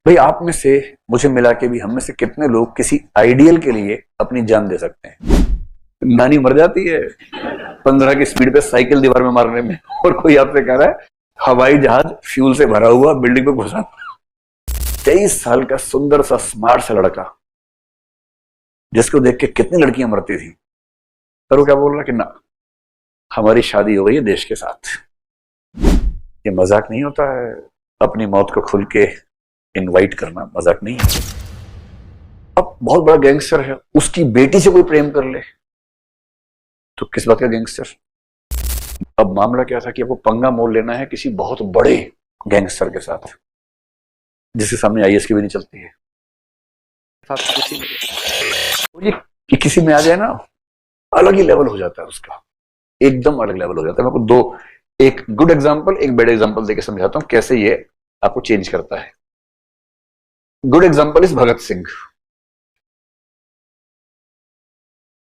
भाई आप में से मुझे मिला के भी हम में से कितने लोग किसी आइडियल के लिए अपनी जान दे सकते हैं। नानी मर जाती है 15 की स्पीड पे साइकिल दीवार में मारने में, और कोई आपसे कह रहा है हवाई जहाज फ्यूल से भरा हुआ बिल्डिंग पे घुसा। 23 साल का सुंदर सा स्मार्ट सा लड़का जिसको देख के कितनी लड़कियां मरती थी, पर वो क्या बोल रहा कि ना, हमारी शादी हो गई है देश के साथ। ये मजाक नहीं होता है। अपनी मौत को खुल के इनवाइट करना मजाक नहीं है। अब बहुत बड़ा गैंगस्टर है, उसकी बेटी से कोई प्रेम कर ले तो किस बात का गैंगस्टर। अब मामला क्या था कि आपको पंगा मोल लेना है किसी बहुत बड़े गैंगस्टर के साथ जिसके सामने आईएएस की भी नहीं चलती है। ये किसी में आ जाए ना, अलग ही लेवल हो जाता है उसका, एकदम अलग लेवल हो जाता है। मैं आपको दो, एक गुड एग्जांपल एक बैड एग्जांपल देके समझाता हूं कैसे ये आपको चेंज करता है। Good example is Bhagat Singh,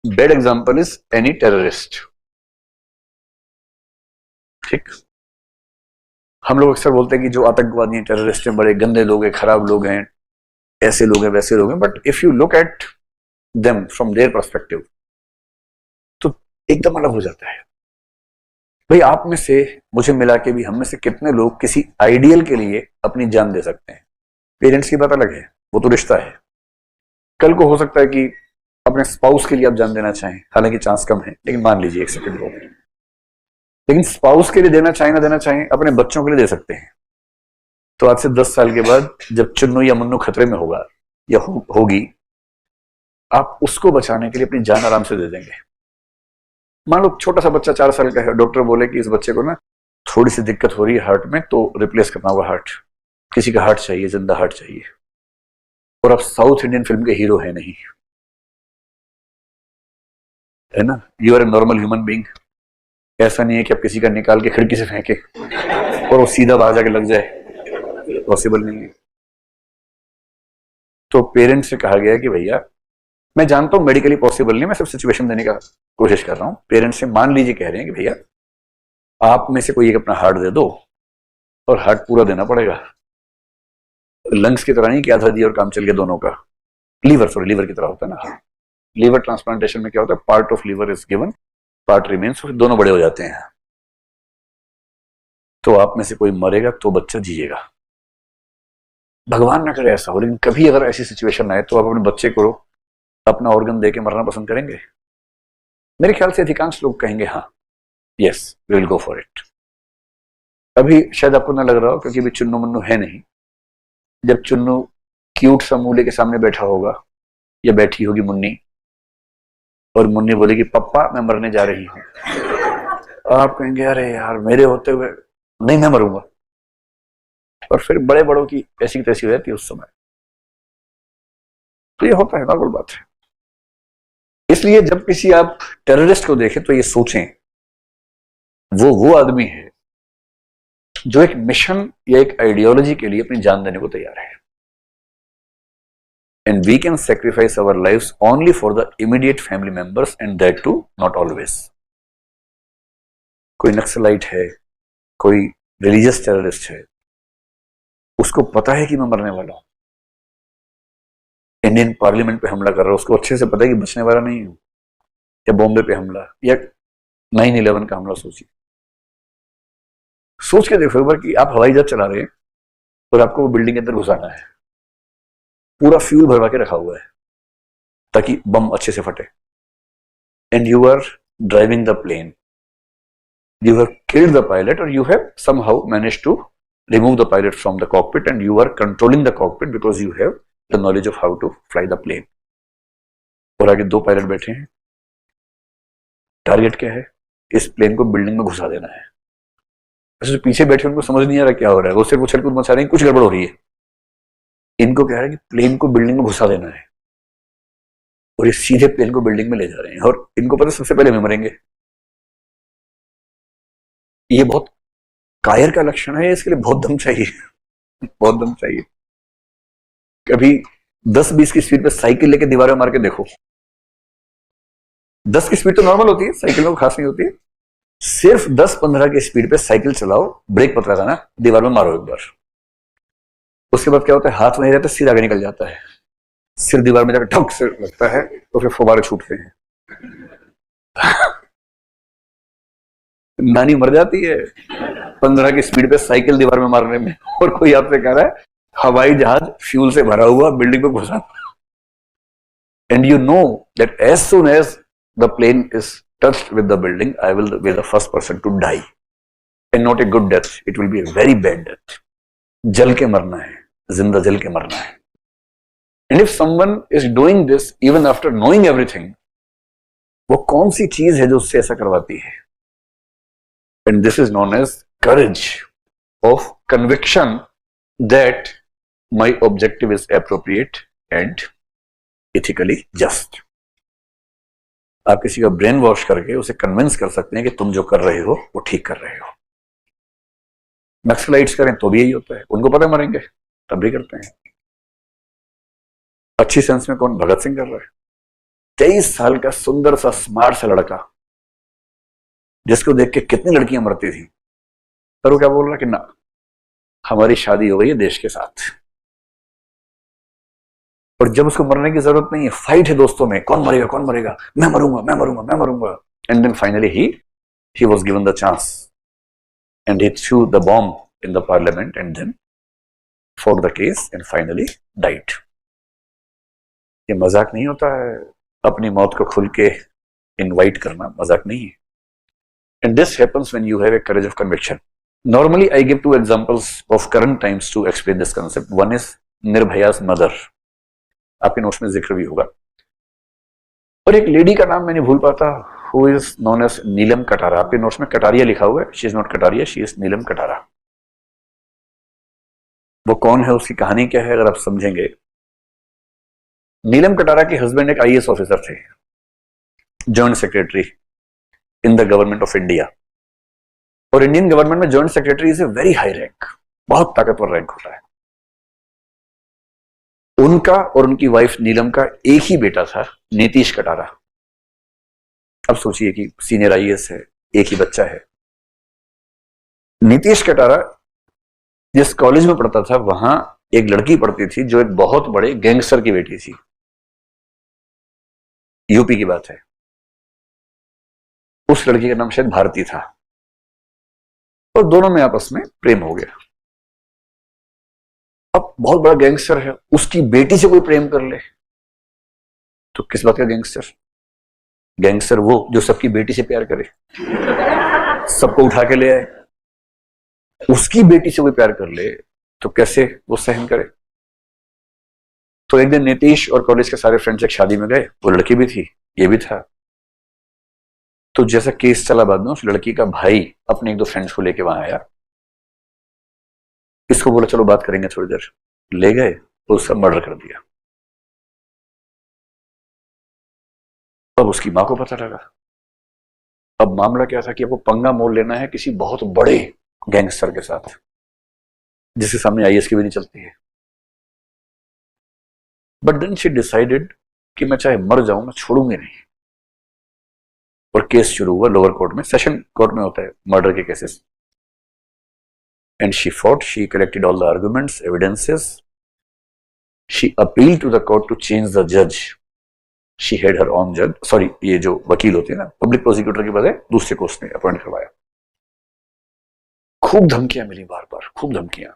bad example is any terrorist. ठीक, हम लोग अक्सर बोलते हैं कि जो आतंकवादी हैं, टेररिस्ट हैं, बड़े गंदे लोग हैं, खराब लोग हैं, ऐसे लोग हैं वैसे लोग हैं, but if you look at them from their perspective तो एकदम अलग हो जाता है। भाई आप में से मुझे मिला के भी हम में से कितने लोग किसी आइडियल के लिए अपनी जान दे सकते हैं। पेरेंट्स की बात अलग है, वो तो रिश्ता है। कल को हो सकता है कि अपने स्पाउस के लिए आप जान देना चाहें, हालांकि चांस कम है, लेकिन मान लीजिए एक सेकंड को, लेकिन स्पाउस के लिए देना चाहें ना देना चाहें, अपने बच्चों के लिए दे सकते हैं। तो आज से 10 साल के बाद जब चुन्नू या मुन्नू खतरे में होगा या होगी, आप उसको बचाने के लिए अपनी जान आराम से दे देंगे। मान लो छोटा सा बच्चा 4 साल का है, डॉक्टर बोले कि इस बच्चे को ना थोड़ी सी दिक्कत हो रही है हार्ट में, तो रिप्लेस करना होगा हार्ट, किसी का हार्ट चाहिए, जिंदा हार्ट चाहिए, और आप साउथ इंडियन फिल्म के हीरो है नहीं, है ना, you are a normal human being. ऐसा नहीं है कि आप किसी का निकाल के खिड़की से फेंके और वो सीधा बाहर जाके लग जाए, पॉसिबल नहीं है। तो पेरेंट्स से कहा गया कि भैया, मैं जानता हूं मेडिकली पॉसिबल नहीं, मैं सिर्फ सिचुएशन देने का कोशिश कर रहा हूं। पेरेंट्स से मान लीजिए कह रहे हैं कि भैया आप में से कोई एक अपना हार्ट दे दो, और हार्ट पूरा देना पड़ेगा, लंग्स की तरह नहीं कि आधा दिया और काम चल गया दोनों का। लीवर की तरह होता है ना। लीवर ट्रांसप्लांटेशन में क्या होता है, part of liver is given, part remains, फिर दोनों बड़े हो जाते हैं। तो आप में से कोई मरेगा तो बच्चा जिएगा, भगवान ना करे ऐसा हो, लेकिन कभी अगर ऐसी सिचुएशन आए तो आप अपने बच्चे को अपना ऑर्गन देके मरना पसंद करेंगे? मेरे ख्याल से अधिकांश लोग कहेंगे हाँ, yes we will go for it. अभी शायद आपको ना लग रहा हो क्योंकि अभी चुन्नू मुन्नू है नहीं। जब चुन्नू क्यूट सा मूले के सामने बैठा होगा या बैठी होगी मुन्नी, और मुन्नी बोलेगी पप्पा मैं मरने जा रही हूं, आप कहेंगे अरे यार मेरे होते हुए नहीं मैं मरूंगा, और फिर बड़े बड़ों की ऐसी तैसी हो जाती है उस समय। तो ये होता है, नॉर्मल बात है। इसलिए जब किसी आप टेररिस्ट को देखें तो ये सोचें वो आदमी है जो एक मिशन या एक आइडियोलॉजी के लिए अपनी जान देने को तैयार है। And we can sacrifice our lives only for the immediate family members, and that too not always. कोई नक्सलाइट है, कोई रिलीजियस टेररिस्ट है, उसको पता है कि मैं मरने वाला हूं, इंडियन पार्लियामेंट पे हमला कर रहा है, उसको अच्छे से पता है कि बचने वाला नहीं हूं, या बॉम्बे पे हमला या 9/11 का हमला। सोचिए, सोच के देखो एक बार कि आप हवाई जहाज चला रहे हैं और आपको वो बिल्डिंग के अंदर घुसाना है, पूरा फ्यूल भरवा के रखा हुआ है ताकि बम अच्छे से फटे, and you are driving the plane, you have killed the pilot or you have somehow managed to remove the pilot from the cockpit, and you are controlling the cockpit because you have the knowledge of how to fly the plane. और आगे 2 pilot बैठे हैं, target क्या है, इस plane को building में घुसा देना है। जो पीछे बैठे उनको समझ नहीं आ रहा क्या हो रहा है, वो सिर्फ उछल कूद मचा रहे हैं, कुछ गड़बड़ हो रही है। इनको कह रहा है कि प्लेन को बिल्डिंग में घुसा देना है, और ये सीधे प्लेन को बिल्डिंग में ले जा रहे हैं, और इनको पता सबसे पहले हम मरेंगे। ये बहुत कायर का लक्षण है, इसके लिए बहुत दम चाहिए, बहुत दम चाहिए। कभी 10-20 की स्पीड पे साइकिल लेके दीवार में मार के देखो। 10 की स्पीड तो नॉर्मल होती है, साइकिल में खास नहीं होती है। सिर्फ 10-15 की स्पीड पे साइकिल चलाओ, ब्रेक पकड़ा था ना, दीवार में मारो एक बार, उसके बाद क्या होता है, हाथ वहीं रहता है, सिर आगे निकल जाता है, सिर दीवार में जाकर ठक से लगता है तो फिर फुवारे छूटते हैं। नानी मर जाती है 15 की स्पीड पे साइकिल दीवार में मारने में, और कोई आपसे कह रहा है हवाई जहाज फ्यूल से भरा हुआ बिल्डिंग पे घुसा, and you know that as soon as the plane is touched with the building I will be the first person to die, and not a good death, it will be a very bad death. जल के मरना है, जिंदा जल के मरना है। And if someone is doing this even after knowing everything, वो कौन सी चीज है जो उससे ऐसा करवाती है? And this is known as courage of conviction that my objective is appropriate and ethically just. आप किसी का ब्रेन वॉश करके उसे कन्विंस कर सकते हैं कि तुम जो कर रहे हो वो ठीक कर रहे हो। नक्सलाइट्स करें तो भी यही होता है, उनको पता मरेंगे तब भी करते हैं। अच्छी सेंस में कौन? भगत सिंह कर रहा है। 23 साल का सुंदर सा स्मार्ट सा लड़का, जिसको देख के कितनी लड़कियां मरती थी, पर वो क्या बोल रहा कि ना, हमारी शादी हो गई है देश के साथ। और जब उसको मरने की जरूरत नहीं है, फाइट है दोस्तों में, कौन मरेगा कौन मरेगा, मैं मरूंगा मैं मरूंगा मैं मरूंगा, and then finally he was given the chance and he threw the bomb in the parliament and then for the case and finally died. ये मजाक नहीं होता है, अपनी मौत को खुल के इनवाइट करना मजाक नहीं है। And this happens when you have a courage of conviction. Normally, I give 2 examples of current times to explain this concept. One is Nirbhaya's mother. आपके नोट्स में जिक्र भी होगा। और एक लेडी का नाम मैंने भूल पाता, who is known as नीलम कटारा। आपके नोट्स में कटारिया लिखा हुआ है, she is not Kataria, she is नीलम कटारा। वो कौन है, उसकी कहानी क्या है, अगर आप समझेंगे। नीलम कटारा के हस्बैंड एक IAS ऑफिसर थे, joint secretary in the government of India. और इंडियन गवर्नमेंट में joint secretary is a very high rank, बहुत ताकतवर रैंक होता है। उनका और उनकी वाइफ नीलम का एक ही बेटा था, नीतीश कटारा। अब सोचिए कि सीनियर IAS है, एक ही बच्चा है। नीतीश कटारा जिस कॉलेज में पढ़ता था, वहां एक लड़की पढ़ती थी जो एक बहुत बड़े गैंगस्टर की बेटी थी, यूपी की बात है। उस लड़की का नाम शायद भारती था, और दोनों में आपस में प्रेम हो गया। अब बहुत बड़ा गैंगस्टर है, उसकी बेटी से कोई प्रेम कर ले तो किस बात का गैंगस्टर? गैंगस्टर वो जो सबकी बेटी से प्यार करे, सबको उठा के ले आए। उसकी बेटी से कोई प्यार कर ले तो कैसे वो सहन करे? तो एक दिन नीतीश और कॉलेज के सारे फ्रेंड्स एक शादी में गए, वो लड़की भी थी, ये भी था। तो जैसा केस चला बाद में, उस लड़की का भाई अपने 1-2 फ्रेंड्स को लेके वहां आया, इसको बोला चलो बात करेंगे थोड़ी देर, ले गए तो उसका मर्डर कर दिया। अब उसकी मां को पता लगा। अब मामला क्या था कि आपको पंगा मोल लेना है किसी बहुत बड़े गैंगस्टर के साथ, जिसके सामने IAS की भी नहीं चलती है। बट देन शी डिसाइडेड कि मैं चाहे मर जाऊं, मैं छोड़ूंगी नहीं। और केस शुरू हुआ लोअर कोर्ट में, सेशन कोर्ट में होता है मर्डर के cases. And she fought, she collected all the arguments, evidences, she appeal to the court to change the जज। शी हैड हर ओन जज, सॉरी, ये जो वकील होते हैं ना, पब्लिक प्रोसिक्यूटर के बजाय दूसरे को उसने अपॉइंट करवाया। खूब धमकियां मिली, बार बार खूब धमकियां।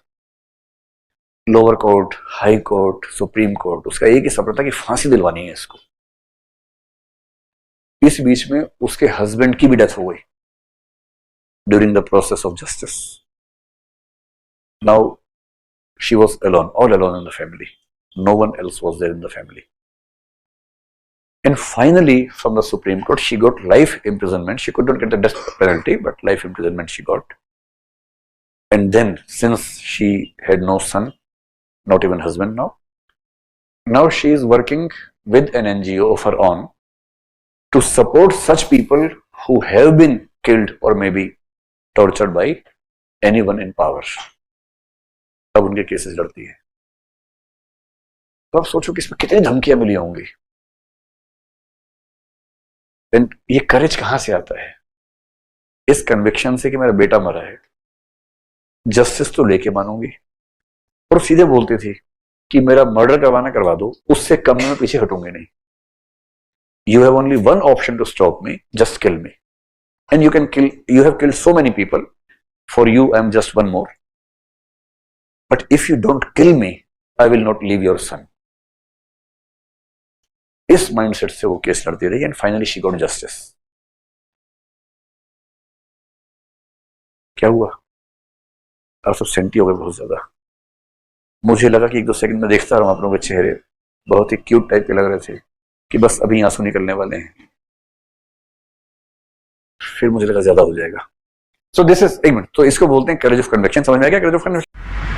Lower court, high court, supreme court, उसका एक ही सपना था कि फांसी दिलवानी है इसको। इस बीच में उसके हस्बैंड की भी डेथ हो गई during the process of justice. Now she was alone, all alone in the family, no one else was there in the family. And finally from the supreme court she got life imprisonment. She could not get the death penalty, but life imprisonment she got. And then, since she had no son, not even husband now she is working with an NGO of her own to support such people who have been killed or maybe tortured by anyone in power. अब उनके cases लड़ती है। तो आप सोचो कि इसमें कितनी धमकियां मिली होंगी। ये करेज कहां से आता है? इस कन्विक्शन से कि मेरा बेटा मरा है, जस्टिस तो लेके मानूंगी, और और सीधे बोलती थी कि मेरा मर्डर करवाना करवा दो, उससे कम में मैं पीछे हटूंगी नहीं. You have only one option to stop me, just kill me. And you have killed so many people. For you, I am just one more. But if you don't kill me, I will not leave your son. इस mindset से वो case लड़ती रही and finally she got justice. क्या हुआ? आप सब senti हो गए बहुत ज्यादा. मुझे लगा कि 1-2 सेकंड में देखता रहा आप लोगों के चेहरे बहुत ही क्यूट टाइप के लग रहे थे कि बस अभी आंसू निकलने वाले हैं. फिर मुझे लगा ज्यादा हो जाएगा. सो दिस इज, एक मिनट, तो इसको बोलते हैं करेज ऑफ कन्विक्शन. समझ में आ गया करेज ऑफ कन्विक्शन?